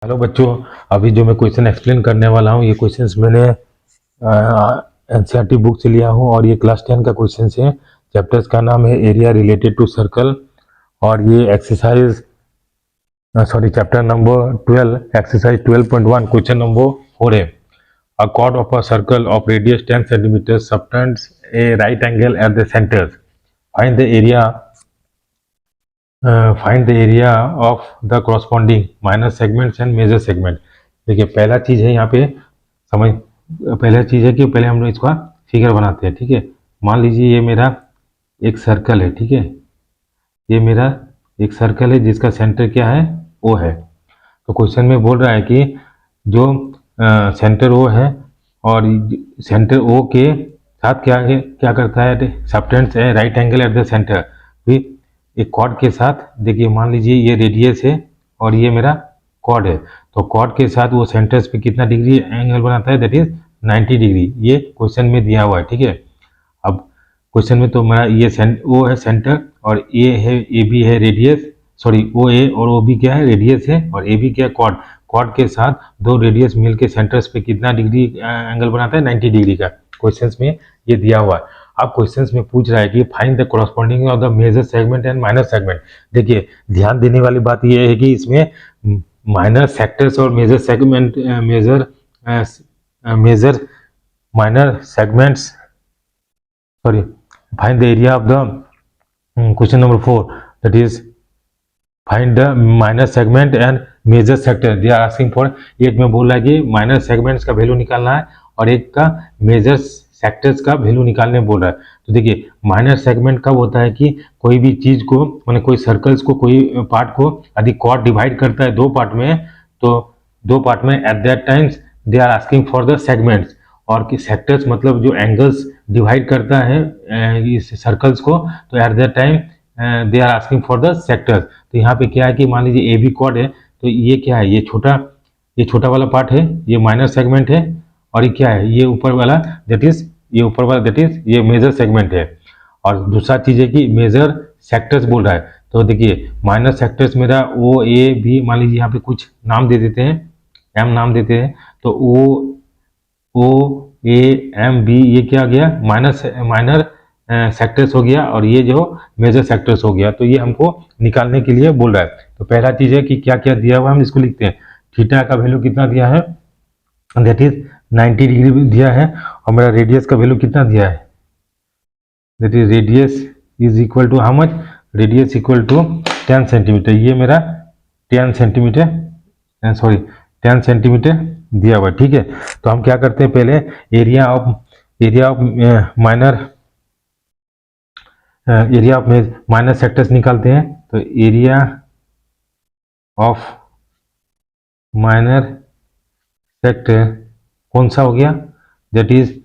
Hello बच्चों, अभी जो मैं क्वेश्चन एक्सप्लेन करने वाला हूँ, ये क्वेश्चंस मैंने एनसीईआरटी बुक से लिया हूँ और ये क्लास 10 का क्वेश्चंस है। चैप्टर्स का नाम है एरिया रिलेटेड टू सर्कल और ये exercise chapter number 12 exercise 12.1 question number 4 है। अ chord of a circle of radius 10 centimeters subtends a right angle at the centers. Find the area find the area of the corresponding minor segments and major segment. देखिए पहला चीज़ है यहाँ पे पहला चीज़ है कि पहले हम लोग इसका फिगर बनाते हैं। ठीक है, मान लीजिए ये मेरा एक सर्कल है। ठीक है, ये मेरा एक सर्कल है जिसका सेंटर क्या है, ओ है। तो क्वेश्चन में बोल रहा है कि जो सेंटर ओ है और सेंटर ओ के साथ क्या करता है, सबटेंड्स है right angle at the centre. फिर एक कॉर्ड के साथ, देखिए मान लीजिए ये रेडियस है और ये मेरा कॉर्ड है, तो कॉर्ड के साथ वो सेंटर्स पे कितना डिग्री एंगल बनाता है, दैट इज 90 डिग्री। ये क्वेश्चन में दिया हुआ है। ठीक है, अब क्वेश्चन में तो मेरा ये ओ है सेंटर और ए है, ए बी है रेडियस, सॉरी ओ ए और ओ बी क्या है, रेडियस है, और ए बी क्या है, कॉर्ड। कॉर्ड के साथ दो रेडियस मिलके सेंटर्स पे कितना डिग्री एंगल बनाता है, 90 डिग्री का। क्वेश्चंस में ये दिया हुआ है। अब क्वेश्चंस में पूछ रहा है कि find the corresponding of the major segment and minor segment. देखिए ध्यान देने वाली बात ये है कि इसमें माइनर सेक्टर्स और major segment major minor segments, sorry, find the area of the question number 4, that is find the minor segment and major sector. They are asking for, एक में बोल रहा है कि माइनर सेगमेंट्स का वैल्यू निकालना है और एक का मेजर सेक्टर्स का वैल्यू निकालने बोल रहा है। तो देखिए माइनर सेगमेंट कब होता है कि कोई भी चीज को, माने कोई सर्कल्स को, कोई पार्ट को यदि कॉर्ड डिवाइड करता है दो पार्ट में, तो दो पार्ट में at that times they are asking for the segments. और कि सेक्टर्स मतलब जो एंगल्स डिवाइड करता है इस सर्कल्स को, तो at that time they are asking for the sectors. तो यहाँ पे क्या है कि मान लीजिए ए बी कॉर्ड है, तो ये क्या है, ये छोटा वाला पार्ट है, ये माइनर सेगमेंट है, और ये क्या है, ये ऊपर वाला दैट इज, ये ऊपर वाला दैट इज ये मेजर सेगमेंट है। और दूसरा चीज है कि मेजर सेक्टर्स बोल रहा है। तो देखिए माइनर सेक्टर्स मेरा ओ ए बी, मान लीजिए यहाँ पे कुछ नाम दे देते हैं, एम नाम देते हैं, तो ओ ए एम बी ये क्या गया, माइनर सेक्टर्स हो गया, और ये जो मेजर सेक्टर्स हो गया। तो ये हमको निकालने के लिए बोल रहा है। तो पहला चीज है कि क्या क्या दिया हुआ है, हम इसको लिखते हैं। थीटा का वैल्यू कितना दिया है, दैट इज 90 डिग्री दिया है, और मेरा रेडियस का वैल्यू कितना दिया है, that is radius is equal to how much, radius equal to 10 centimetre. ये मेरा 10 सेंटीमीटर, सॉरी 10 सेंटीमीटर दिया हुआ। ठीक है, तो हम क्या करते हैं, पहले एरिया ऑफ माइनर सेक्टर्स निकालते हैं। तो एरिया ऑफ माइनर सेक्टर कौन सा हो गया, that is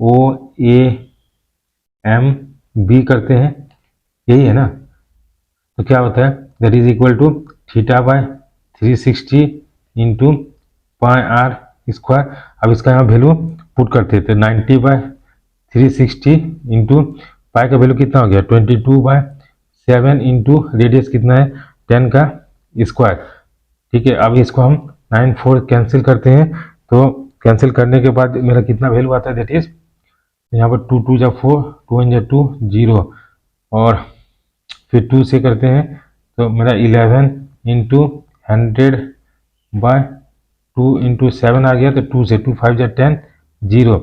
O A M B करते हैं, यही है ना। तो क्या होता है, that is equal to theta by 360 into pi R square. अब इसका यहाँ वैल्यू पुट करते थे, 90 बाय 360 इंटू पाई का वैल्यू कितना हो गया, 22/7 इंटू रेडियस कितना है, 10 का स्क्वायर। ठीक है, अब इसको हम 9 4 कैंसिल करते हैं, तो कैंसिल करने के बाद मेरा कितना वैल्यू आता है, दैट इज यहाँ पर 2 2 जा 4, 2 1 जा 2 0, और फिर 2 से करते हैं तो मेरा 11 इंटू 100/2 इंटू 7 आ गया। तो 2 से 2 5 जा 10 0,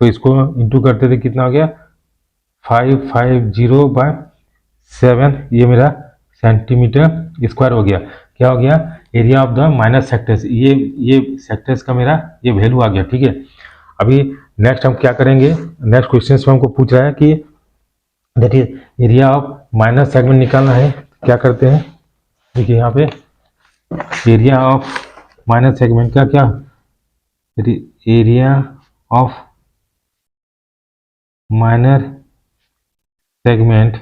तो इसको इंटू करते थे कितना हो गया, 550/7, ये मेरा सेंटीमीटर स्क्वायर हो गया। क्या हो गया, area of the minor sectors, ये सेक्टर्स का मेरा ये वैल्यू आ गया। ठीक है, अभी नेक्स्ट हम क्या करेंगे, नेक्स्ट क्वेश्चन में हमको पूछ रहा है कि that is area of minor segment निकालना है। क्या करते हैं, देखिए यहाँ पे एरिया ऑफ माइनर सेगमेंट का क्या, एरिया ऑफ माइनर सेगमेंट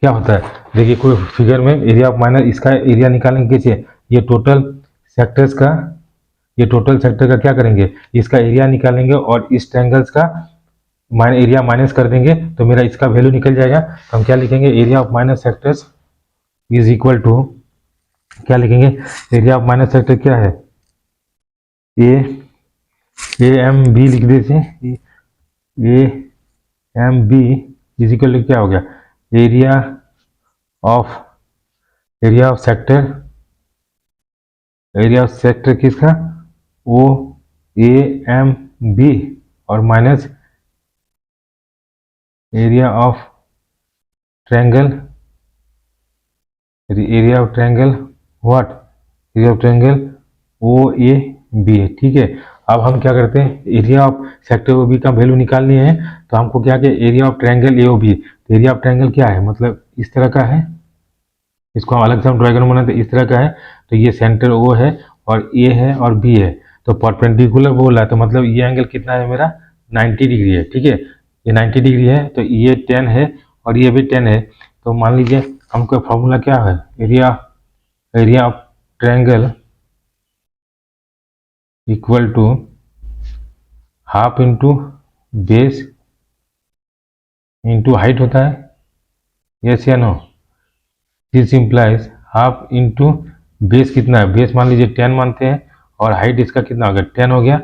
क्या होता है, देखिए कोई फिगर में एरिया ऑफ माइनर, इसका एरिया निकालेंगे कैसे, ये टोटल सेक्टर का क्या करेंगे, इसका एरिया निकालेंगे और इस ट्रायंगल्स का एरिया माइनस कर देंगे, तो मेरा इसका वैल्यू निकल जाएगा। तो हम क्या लिखेंगे, area of minor sectors is equal to क्या लिखेंगे, एरिया ऑफ माइनर सेक्टर क्या है, ए एम बी लिख देते हैं, A M B is equal to क्या हो गया, एरिया ऑफ सेक्टर किसका, ओ ए एम बी और minus area of triangle what, area of triangle O A B है। ठीक है, अब हम क्या करते हैं, area of sector O B का वैल्यू निकालनी है, तो हमको क्या किया, area of triangle A O B, तो एरिया ऑफ ट्रायंगल क्या है, मतलब इस तरह का है, इसको हम अलग से हम ट्रायंगल बनाते हैं, इस तरह का है, तो ये सेंटर ओ है और ए है और बी है, तो परपेंडिकुलर बोल रहा है, तो मतलब ये एंगल कितना है मेरा 90 डिग्री है। ठीक है, ये 90 डिग्री है, तो ये 10 है और ये भी 10 है, तो मान लीजिए हमको फॉर्मूला क्या है, area of triangle equal to half into base into height होता है, यस या no, this implies half into base कितना है, बेस मान लीजिए 10 मानते हैं और हाइट इसका कितना हो गया 10 हो गया,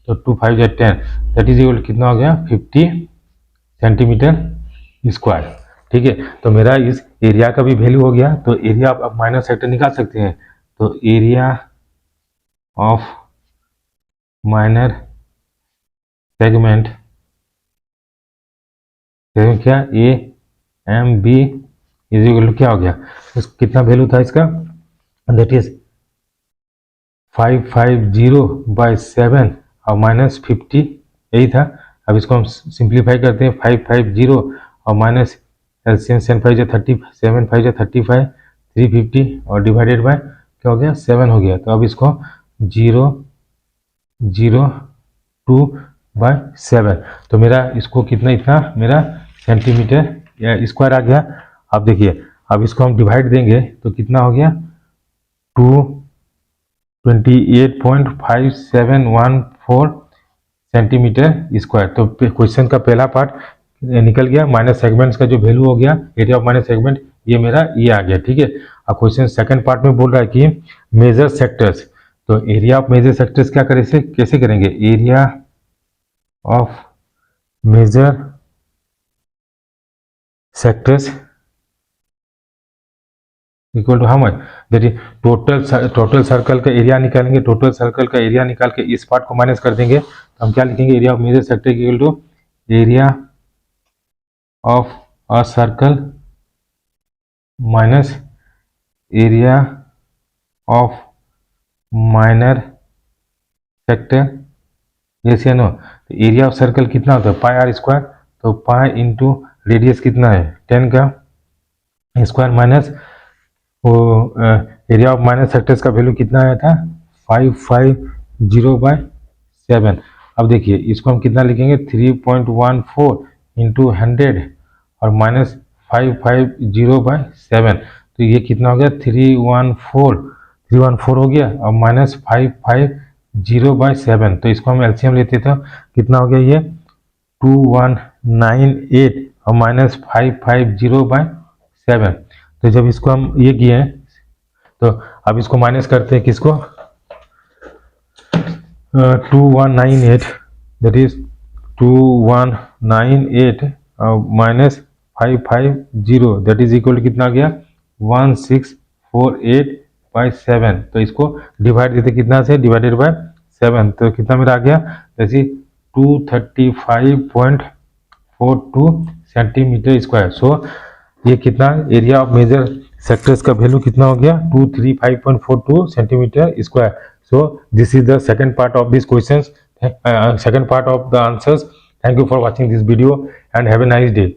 तो 2 5 या 10 दैट इज इक्वल कितना हो गया 50 सेंटीमीटर स्क्वायर। ठीक है, तो मेरा इस एरिया का भी वैल्यू हो गया, तो एरिया आप माइनर सेक्टर निकाल सकते हैं, तो एरिया ऑफ माइनर सेगमेंट क्या, A M B is equal to क्या हो गया, कितना वैल्यू था इसका, दैट इज 550/7 और माइनस 50 यही था। अब इसको हम सिंप्लीफाई करते हैं, 550 और माइनस एलसीएम 7 5 30 7 5 35 350 और डिवाइडेड बाय क्या हो गया 7 हो गया, तो अब इसको 0.002/7, तो मेरा इसको कितना, इतना मेरा सेंटीमीटर या स्क्वायर आ गया। अब देखिए, अब इसको हम डिवाइड देंगे तो कितना हो गया 28.5714 सेंटीमीटर स्क्वायर। तो क्वेश्चन का पहला पार्ट निकल गया, माइनस सेगमेंट्स का जो वैल्यू हो गया, एरिया ऑफ माइनस सेगमेंट ये मेरा ये आ गया। ठीक है, अब क्वेश्चन सेकंड पार्ट में बोल रहा है कि मेजर सेक्टर्स, तो एरिया ऑफ मेजर सेक्टर्स क्या करें, कैसे करेंगे, area of major sectors equal to how much, that is total circle का एरिया निकालेंगे, टोटल सर्कल का एरिया निकाल के इस पार्ट को माइनस कर देंगे, तो हम क्या लिखेंगे, area of major sector equal to area of a circle minus area of minor sector, yes या नो। तो एरिया ऑफ सर्कल कितना होता है पाई आर स्क्वायर, तो पाई इंटू रेडियस कितना है 10 का स्क्वायर माइनस वो एरिया ऑफ माइनर सेक्टर्स का वैल्यू कितना आया था 550/7। अब देखिए इसको हम कितना लिखेंगे 3.14 इंटू 100 और माइनस 550/7, तो ये कितना हो गया 314 हो गया और माइनस 550/7, तो इसको हम एलसीएम लेते थे कितना हो गया ये 2198 और माइनस 550/7। तो जब इसको हम ये किए हैं तो अब इसको माइनस करते हैं किसको 2198 that is 2198 minus 550 that is equal कितना आ गया 1648/7। तो इसको डिवाइड देते कितना से डिवाइडेड बाय 7, तो कितना मेरा आ गया जैसे 235.42 सेंटीमीटर स्क्वायर। सो ये कितना एरिया ऑफ मेजर सेक्टर्स का वैल्यू कितना हो गया 235.42 centimetre square. So this is the second part of this question, second part of the answers. Thank you for watching this video and have a nice day.